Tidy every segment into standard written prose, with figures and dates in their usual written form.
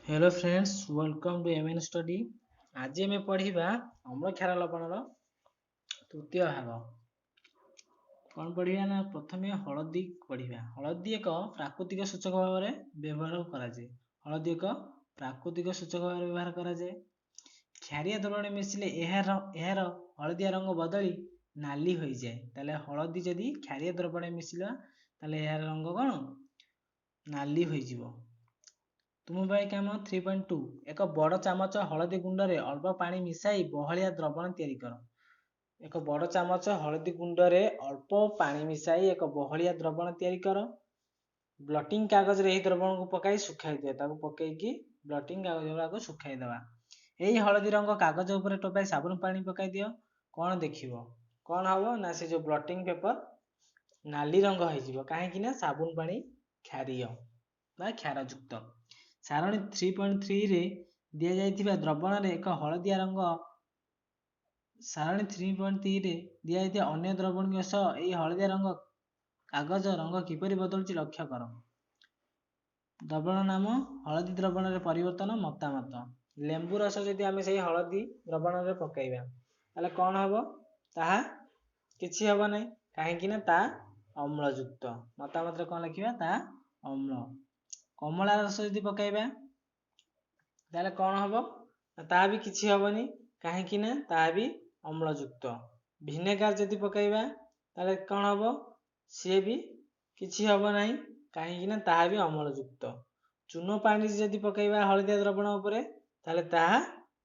Hello friends, welcome to MN study. आज आम पढ़ा अम्लक्षार लवणर तृतीय भाग। कौन पढ़ा ना प्रथम हलदी पढ़ा। हलदी एक प्राकृतिक सूचक भाव में व्यवहार कराए। हलदी एक प्राकृतिक सूचक भाव में व्यवहार कराए। क्षारीय द्रवण मिसिले यार हलदिया रंग बदली नाली हो जाए। ताले हलदी जदि क्षारीय द्रवण मिसिला ताले यार रंग कौन नाली हो जिवो। तुम भाई काम 3.2 एक बड़ चामच हलदी गुंडरे अल्प पानी मिसाई बहलिया द्रवण तैयारी कर। एक बड़ चामच हलदी गुंडरे अल्प पानी मिसाई एक बहलिया द्रवण तैयारी कर। ब्लटिंग कागज रे द्रवण को पकाई सुखाई दिए। ताको पकईकी ब्लटिंग कागज गुड़ाक सुखाई देवा। यही हलदी रंग कागज उपर टोपाई साबुन पानी पकाई दियो। कौन देखिबो कौन हबो ना से जो ब्लटिंग पेपर नाली रंग हो कहीं साबुन पानी क्षारीय बा क्षारयुक्त। सारणी 3.3 रे दिया जाइथिबा द्रवण रे एक हलदिया रंग सारणी 3.3 रे दिया जाइथिबा अन्य द्रवण सह एही हलदिया रंग कागज रंग किपरि बदलुछि लक्ष्य कर। द्रवण नाम हलदी द्रवण रे परिवर्तन मतामत। लेंबू रस जदि आमे सेही हलदी द्रवण रे पकाइबा ताले कोन हबो ताहा किछि हबो नै काहेकि ना ता अम्लयुक्त। मतामत रे कोन लिखिबा ता अम्ल। कमला रस जदि पकाइबा ताले कोन हबो ता भी किछि हबोनी काहेकि ना ता भी अम्लयुक्त। भिनेगार जदि पकाइबा ताले कोन हबो से भी किछि हबो नै काहेकि ना ता भी अम्लयुक्त। चूनो पानी जदि पकाइबा हलदिया द्रवण उपरे ताले ता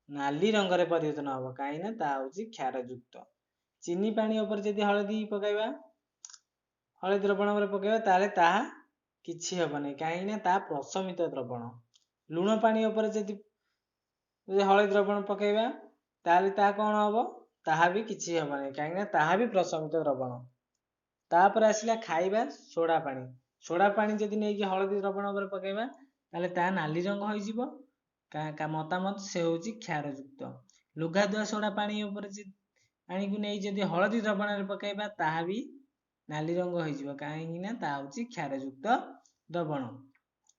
नाली रंग रे परिवर्तन हबो काहेकि ना ता होछि क्षारयुक्त। चीनी पानी ऊपर जदि हलदी पकाइबा हलदी द्रवण ऊपर पकाइबा ताले ता किछि हबो नै काहेकि ना ता प्रशमित द्रवण। लूण पानी ऊपर जदि हलदी द्रवण पकाइबा ताले ता कोन हबो ताहा भी किछि हबो नै काहेकि ना ताहा भी प्रशमित द्रवण। तापर आसिला खाइबा सोडा पानी। सोडा पानी जदि नेकी हलदी द्रवण ऊपर पकाइबा ताले ता नाली रंग होई जिवो का मतामत से होछि क्षारयुक्त। लुगा धुआ सोडा पानी ऊपर आनी को नै जदि हलदी द्रवण रे पकाइबा ताहा भी नाली रंग होई जिवो काहेकि ना ता होछि क्षारयुक्त द्रवण।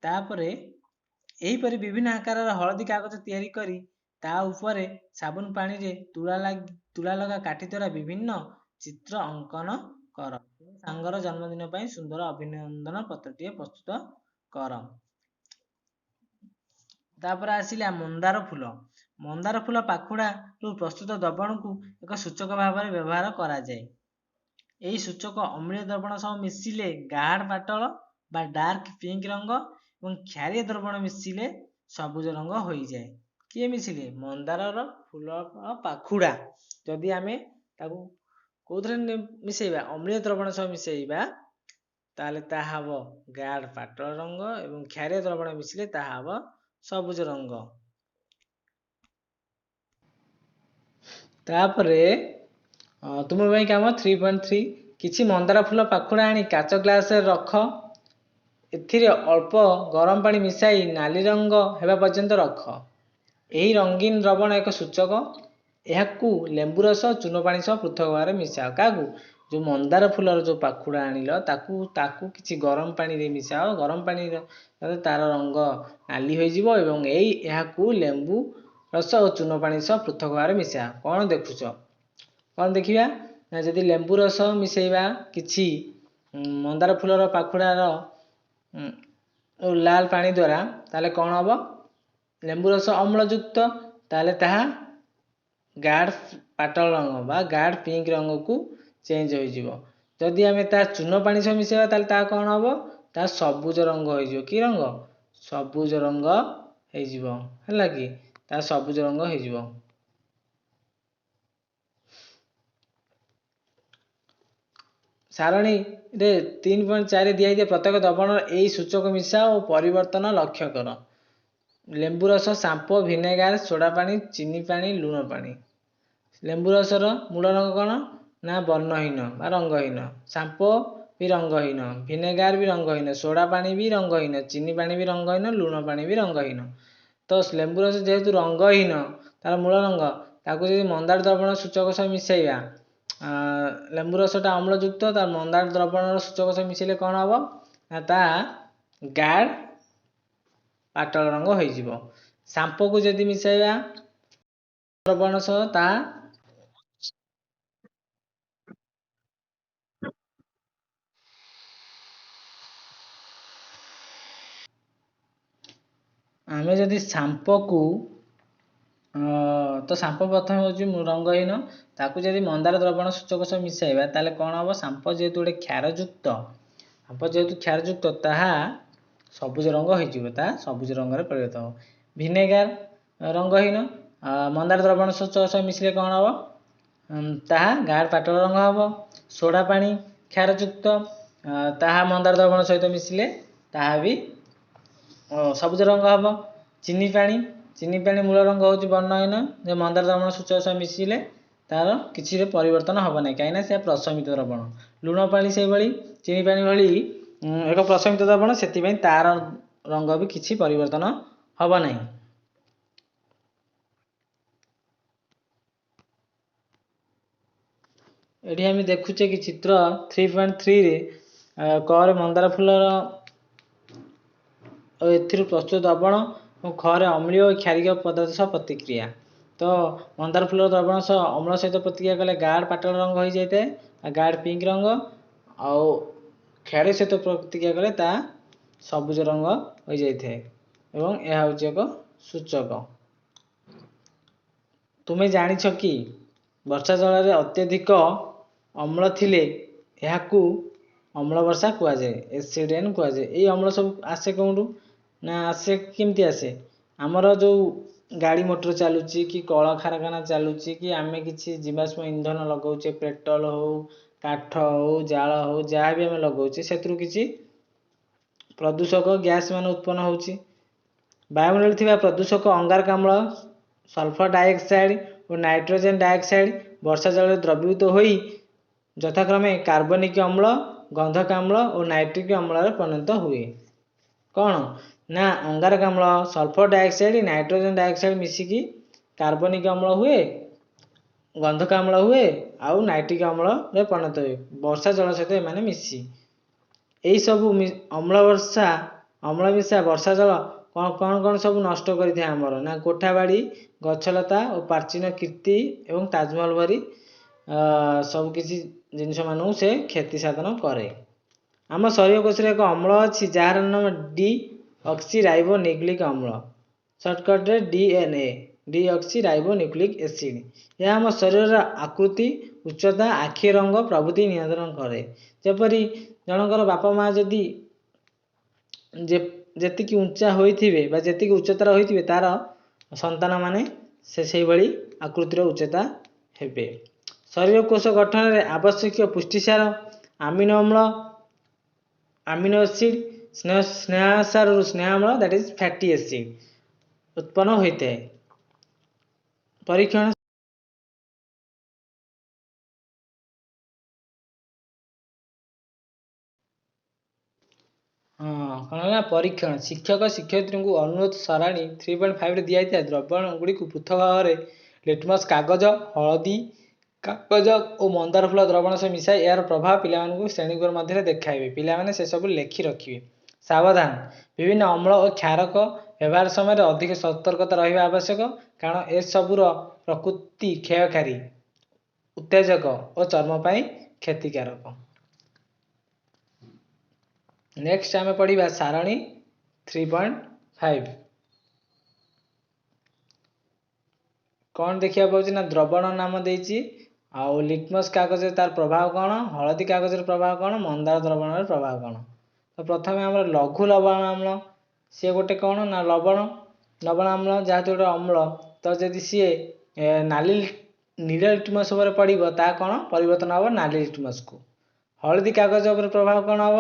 तापरे एही परि विभिन्न आकार हलदी कागज तैयारी करी ता ऊपर साबुन पानी रे तुला लगा काठी द्वारा विभिन्न चित्र अंकन कर। सांगर जन्मदिन पर सुंदर अभिनंदन पत्रटीए प्रस्तुत कर। तापर आसिला मंदार फूल। मंदार फूल पाखुड़ा प्रस्तुत द्रवण को एक सूचक भाव में व्यवहार करा जाए। यही सूचक अम्लीय द्रवण सह मिसिले गाढ़ पाटल बा डार्क पिंक रंग और क्षारीय द्रवण मिसिले सबुज रंग हो जाए। किए मिसिले मंदार फूल पाखुड़ा जदि आमे ताकू कोथरे मिसेइबा अम्लीय द्रवण सह मिसेइबा ताले ता हबो गाढ़ पाटल रंग एवं क्षारीय द्रवण मिसिले ता हबो सबुज रंग। तापरे तुम भाई काम 3.3 किछि मंदार फूल पाखुड़ा आनी काच ग्लास रे रख। एथिरे अल्प गरम पानी मिसाई नाली रंग हेबा पर्यंत रख। यही रंगीन द्रवण एक सूचक यहाकू लेंबू रस चूनो पानी सह पृथक भाव में मिसाओ। काकू जो मंदार फूलर जो पाखुड़ा आनिल ताकू ताकू किछि गरम पानी रे मिसाओ। गरम पानी तार रंग नाली हो जिवो एवं एही यहाकू लेंबू रस और चूनो पानी सह पृथक भाव में मिसाओ। कौन देखुछ कौन देखिबा ना जदि लेंबू रस मिसेइबा किछि मंदार फूलर पाखुड़ार लाल पानी द्वारा ताले कौन हबो लेंबू रस अम्लयुक्त ताले ताहा गाढ़ पाटल रंग बा गाढ़ पिंक रंग को चेंज हो जिवो। जदि आमे ता चूनो पानी सह मिसेइबा ताले ता कौन हबो ता सबुज रंग हो जिवो। की रंग सबुज रंग हो जिवो हला कि ता सबुज रंग हो जिवो। सारणी रे 3.4 दिया प्रत्येक द्रवण यही सूचक मिसा और परिवर्तन लक्ष्य कर। लेंबू रस सांपो भिनेगार सोडा पानी चीनी पानी लूण पानी। लेंबू रसर मूल रंग कौन ना वर्णहीन बा रंगहीन। सांपो भी रंगहीन भिनेगार भी रंगहीन सोडा पानी भी रंगहीन चीनी पानी भी रंगहीन लूण पानी भी रंगहीन। तो लेंबू रस जेहेतु रंगहीन तार मूल रंग ताकू जदि मंदार द्रवण सूचक सह मिसेइबा लेंबू रसटा अम्लयुक्त तार मंदार द्रवण सूचक सह मिसेले कौन हबो ना ता गाढ़ ପାଟଳ ରଙ୍ଗ ହୋଇଯିବ। ସାମ୍ପକୁ ଯଦି ମିଶାଇବା ଦ୍ରବଣ ସହ ତାହା ଆମେ ଯଦି ସାମ୍ପକୁ ତ ସାମ୍ପ ପ୍ରଥମେ ହେଉଛି ରଙ୍ଗହୀନ, ତାକୁ ଯଦି ମନ୍ଦାର ଦ୍ରବଣ ସୂଚକ ସହ ମିଶାଇବା ତାହେଲେ କ'ଣ ହେବ? ସାମ୍ପ ଯେହେତୁ ଗୋଟେ କ୍ଷାରଯୁକ୍ତ ତାହା ସବୁଜ ରଙ୍ଗ ହୋଇଯିବ, ତାହା ସବୁଜ ରଙ୍ଗରେ ପରିଣତ ହେବ। ଭିନେଗାର ରଙ୍ଗହୀନ, ମନ୍ଦାର ଦ୍ରବଣ ସୂଚକ ସହ ମିଶିଲେ କ'ଣ ହେବ? ତାହା ଗାଢ଼ ପାଟଳ ରଙ୍ଗ ହେବ। ସୋଡ଼ା ପାଣି କ୍ଷାରଯୁକ୍ତ, ତାହା ମନ୍ଦାର ଦ୍ରବଣ ସହିତ ମିଶିଲେ ତାହା ବି ସବୁଜ ରଙ୍ଗ ହେବ। ଚିନି ପାଣି ମୂଳ ରଙ୍ଗ ହେଉଛି ବର୍ଣ୍ଣହୀନ, ଯେ ମନ୍ଦାର ଦ୍ରବଣ ସୂଚକ ସହ ମିଶିଲେ ତାର କିଛି ପରିବର୍ତ୍ତନ ହେବ ନାହିଁ, କାହିଁକିନା ସେ ପ୍ରଶମିତ ଦ୍ରବଣ। ଲୁଣ ପାଣି ସେଇଭଳି ଚିନି ପାଣି ଭଳି ଏକ ପ୍ରଶମିତ ଦ୍ରବଣ, ସେଥିପାଇଁ ତାର ରଙ୍ଗ ବି କିଛି ପରିବର୍ତ୍ତନ ହେବ ନାହିଁ। ଏଠି ଆମେ ଦେଖୁଛେ କି ଚିତ୍ର 3.3ରେ କରେ ମନ୍ଦାର ଫୁଲର ଏଥିରୁ ପ୍ରସ୍ତୁତ ଦ୍ରବଣ ଏବଂ ଖରେ ଅମ୍ଳୀୟ ଓ କ୍ଷାରିକ ପଦାର୍ଥ ସହ ପ୍ରତିକ୍ରିୟା। ତ ମନ୍ଦାର ଫୁଲର ଦ୍ରବଣ ସହ ଅମ୍ଳ ସହିତ ପ୍ରତିକ୍ରିୟା କଲେ ଗାଢ଼ ପାଟଳ ରଙ୍ଗ ହୋଇଯାଇଥାଏ, ଗାଢ଼ ପିଙ୍କ ରଙ୍ଗ, ଆଉ କ୍ଷାର ସହିତ ପ୍ରତିକ୍ରିୟା କଲେ ତାହା ସବୁଜ ରଙ୍ଗ ହୋଇଯାଇଥାଏ ଏବଂ ଏହା ହେଉଛି ଏକ ସୂଚକ। ତୁମେ ଜାଣିଛ କି ବର୍ଷା ଜଳରେ ଅତ୍ୟଧିକ ଅମ୍ଳ ଥିଲେ ଏହାକୁ ଅମ୍ଳ ବର୍ଷା କୁହାଯାଏ, ଏସିଡ୍ ରେନ୍ କୁହାଯାଏ। ଏଇ ଅମ୍ଳ ସବୁ ଆସେ କେଉଁଠୁ? ନା ଆସେ କେମିତି ଆସେ? ଆମର ଯେଉଁ ଗାଡ଼ି ମଟର ଚାଲୁଛି କି କଳକାରଖାନା ଚାଲୁଛି କି ଆମେ କିଛି ଜୀବାଶ୍ମ ଇନ୍ଧନ ଲଗାଉଛେ, ପେଟ୍ରୋଲ ହେଉ, କାଠ ହେଉ, ଜାଳ ହେଉ, ଯାହା ବି ଆମେ ଲଗାଉଛେ ସେଥିରୁ କିଛି ପ୍ରଦୂଷକ ଗ୍ୟାସ୍ ମାନ ଉତ୍ପନ୍ନ ହେଉଛି। ବାୟୁମଣ୍ଡଳରେ ଥିବା ପ୍ରଦୂଷକ ଅଙ୍ଗାରକାମ୍ଳ, ସଲଫର ଡାଇଅକ୍ସାଇଡ୍ ଓ ନାଇଟ୍ରୋଜେନ୍ ଡାଇଅକ୍ସାଇଡ୍ ବର୍ଷା ଜଳରେ ଦ୍ରବୀଭୂତ ହୋଇ ଯଥାକ୍ରମେ କାର୍ବନିକ ଅମ୍ଳ, ଗନ୍ଧକ ଅମ୍ଳ ଓ ନାଇଟ୍ରିକ୍ ଅମ୍ଳରେ ପରିଣତ ହୁଏ। କ'ଣ ନା ଅଙ୍ଗାରକାମ୍ଳ, ସଲଫର ଡାଇଅକ୍ସାଇଡ୍, ନାଇଟ୍ରୋଜେନ୍ ଡାଇଅକ୍ସାଇଡ୍ ମିଶିକି କାର୍ବନିକ ଅମ୍ଳ ହୁଏ, ଗନ୍ଧକ ଅମ୍ଳ ହୁଏ ଆଉ ନାଇଟ୍ରିକ୍ ଅମ୍ଳରେ ପରିଣତ ହୁଏ ବର୍ଷା ଜଳ ସହିତ ଏମାନେ ମିଶି। ଏହିସବୁ ଅମ୍ଳ ମିଶା ବର୍ଷା ଜଳ କ'ଣ ସବୁ ନଷ୍ଟ କରିଥାଏ ଆମର? ନା କୋଠାବାଡ଼ି, ଗଛଲତା ଓ ପ୍ରାଚୀନ କୀର୍ତ୍ତି ଏବଂ ତାଜମହଲ ଭଳି ସବୁ କିଛି ଜିନିଷ ମାନଙ୍କୁ ସେ କ୍ଷତି ସାଧନ କରେ। ଆମ ଶରୀର କୋଷରେ ଏକ ଅମ୍ଳ ଅଛି ଯାହାର ନାମ ଡିଅକ୍ସିରାଇବୋନ୍ୟୁକ୍ଲିକ୍ ଅମ୍ଳ, ସର୍ଟକଟ୍ରେ DNA, ଡିଅକ୍ସିରାଇବୋନ୍ୟୁକ୍ଲିକ୍ ଏସିଡ୍। ଏହା ଆମ ଶରୀରର ଆକୃତି, ଉଚ୍ଚତା, ଆଖି ରଙ୍ଗ ପ୍ରଭୃତି ନିୟନ୍ତ୍ରଣ କରେ। ଯେପରି ଜଣଙ୍କର ବାପା ମା ଯଦି ଯେତିକି ଉଞ୍ଚା ହୋଇଥିବେ ବା ଯେତିକି ଉଚ୍ଚତାର ହୋଇଥିବେ ତାର ସନ୍ତାନ ମାନେ ସେଇଭଳି ଆକୃତିର ଉଚ୍ଚତା ହେବେ। ଶରୀର କୋଷ ଗଠନରେ ଆବଶ୍ୟକୀୟ ପୁଷ୍ଟିସାର, ଆମିନୋ ଅମ୍ଳ, ଆମିନୋ ଏସିଡ୍, ସ୍ନେହସାରରୁ ସ୍ନେହ ଅମ୍ଳ ଦ୍ୟାଟ୍ ଇଜ୍ ଫ୍ୟାଟି ଏସିଡ୍ ଉତ୍ପନ୍ନ ହୋଇଥାଏ। ପରୀକ୍ଷଣ କ'ଣ ହେଲା? ପରୀକ୍ଷଣ ଶିକ୍ଷକ ଶିକ୍ଷୟିତ୍ରୀଙ୍କୁ ଅନୁରୋଧ ସରାଣୀ 3.5ରେ ଦିଆଯାଇଥିବା ଦ୍ରବଣ ଗୁଡ଼ିକୁ ପୃଥକ ଭାବରେ ଲିଟମସ୍ କାଗଜ, ହଳଦୀ କାଗଜ ଓ ମନ୍ଦାର ଫୁଲ ଦ୍ରବଣ ସହ ମିଶାଇ ଏହାର ପ୍ରଭାବ ପିଲାମାନଙ୍କୁ ଶ୍ରେଣୀଗୃହ ମଧ୍ୟରେ ଦେଖାଇବେ। ପିଲାମାନେ ସେସବୁ ଲେଖି ରଖିବେ। ସାବଧାନ, ବିଭିନ୍ନ ଅମ୍ଳ ଓ କ୍ଷାରକ ବ୍ୟବହାର ସମୟରେ ଅଧିକ ସତର୍କତା ରହିବା ଆବଶ୍ୟକ, କାରଣ ଏସବୁର ପ୍ରକୃତି କ୍ଷୟକାରୀ, ଉତ୍ତେଜକ ଓ ଚର୍ମ ପାଇଁ କ୍ଷତିକାରକ। ନେକ୍ସଟ ଆମେ ପଢ଼ିବା ସାରଣୀ 3.5। କ'ଣ ଦେଖିବାକୁ ପାଉଛି? ନା ଦ୍ରବଣ ନାମ ଦେଇଛି, ଆଉ ଲିଟମସ୍ କାଗଜରେ ତାର ପ୍ରଭାବ କ'ଣ, ହଳଦୀ କାଗଜର ପ୍ରଭାବ କ'ଣ, ମନ୍ଦାର ଦ୍ରବଣର ପ୍ରଭାବ କ'ଣ। ତ ପ୍ରଥମେ ଆମର ଲଘୁ ଲବଣ ଅମ୍ଳ, ସିଏ ଗୋଟେ କ'ଣ ନା ଲବଣ ଅମ୍ଳ, ଯାହାତୁ ଗୋଟେ ଅମ୍ଳ, ତ ଯଦି ସିଏ ନାଲି ନୀଳ ଲିଟମସ୍ ଉପରେ ପଡ଼ିବ ତାହା କ'ଣ ପରିବର୍ତ୍ତନ ହେବ ନାଲି ଲିଟମସ୍କୁ। ହଳଦୀ କାଗଜ ଉପରେ ପ୍ରଭାବ କ'ଣ ହେବ?